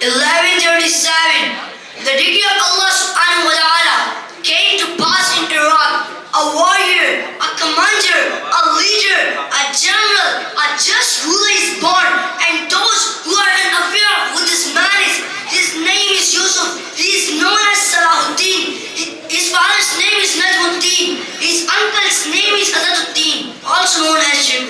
1137, the decree of Allah subhanahu wa ta'ala came to pass in Iraq. A warrior, a commander, a leader, a general, a just ruler is born. And those who are unaware of who this man is, his name is Yusuf. He is known as Salahuddin. His father's name is Najmuddin. His uncle's name is Azaduddin, also known as Sheikh.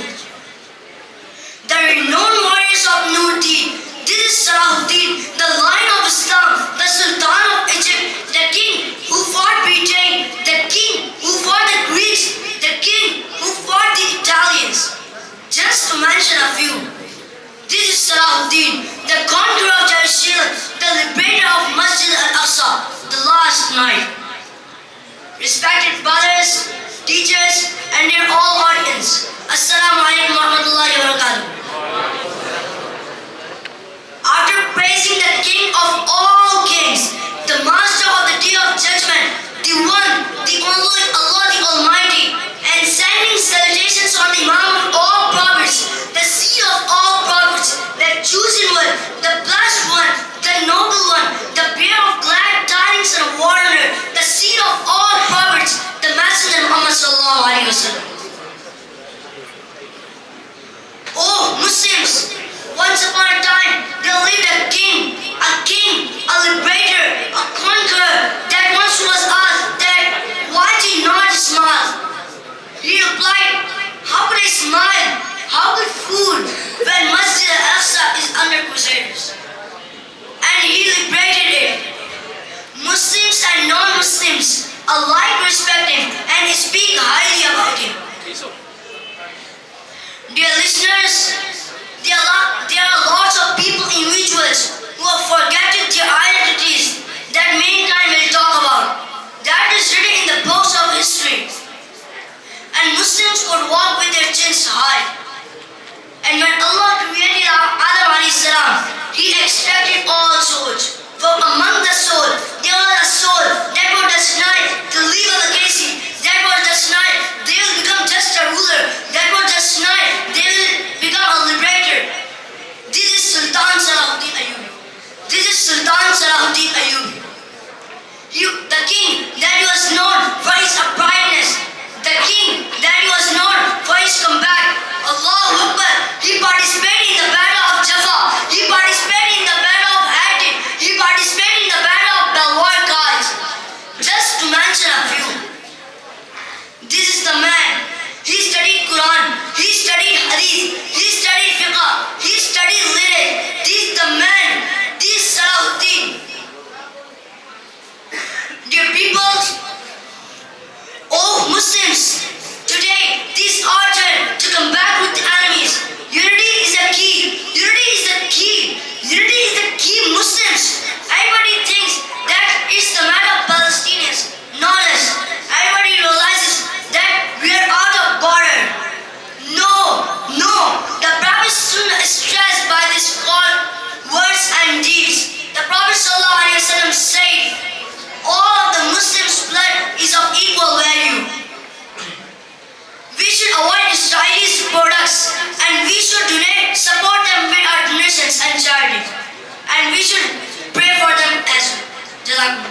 The renowned warriors of Nuruddin. This is Salahuddin, the lion of Islam, the Sultan of Egypt, the king who fought Britain, the king who fought the Greeks, the king who fought the Italians. Just to mention a few. This is Salahuddin, the conqueror of Jerusalem, the liberator of Masjid al-Aqsa, the last night. Respected brothers, teachers, and their all audience, Assalamu alaikum wa rahmatullahi wa barakatuh. After praising the King of all kings, the Master of the Day of Judgment, the One, the Only, Allah the Almighty, and sending salutations on the Imam of all prophets, the Seal of all prophets, the Chosen One, the Blessed One, the Noble One, the Bearer of glad tidings and Warner, the Seed of all prophets, the Messenger Muhammad sallallahu alaihi wasallam. Oh Muslims! Once upon a time, there lived a king, a liberator, a conqueror, that once was asked that, why do you not smile? He replied, how could I smile? How could food when Masjid al-Aqsa is under crusaders? And he liberated it. Muslims and non-Muslims alike respect him and speak highly about him. Dear listeners, there are lots of people, individuals, who have forgotten their identities that mankind will talk about. That is written in the books of history. And Muslims could walk with their chins high. And when Allah created Adam alayhi salam, He extracted all souls. From among the soul, there was a soul that was destined to leave a legacy. That was destined, they will become just a ruler. That was destined, they will become a liberator. This is Sultan Salahuddin Ayyobi. This is Sultan Salahuddin Ayyobi. The king that he was known for his uprightness. The king that he was known for his comeback. Allahu Akbar. He participated in the battle of Jaffa. He participated in the battle of Hattin. He participated in the battle of Balwar Kaj. Just to mention a few. This is the man. He studied Quran. He studied Hadith. He studied Fiqh. He studied Lyric. This is the man. This is Salahuddin. Dear people, oh Muslims, today this is our turn to come back with the enemies. Unity is the key. Unity is the key. Unity is the key, Muslims. Everybody thinks that it's the matter of Palestinians, not us. Everybody realizes that we are out of border. No. The Prophet is stressed by these words and deeds. The Prophet ﷺ said, all of the Muslims' blood is of equal value. We should avoid Israelis' products and we should support them with our donations and charity. And we should pray for them as well.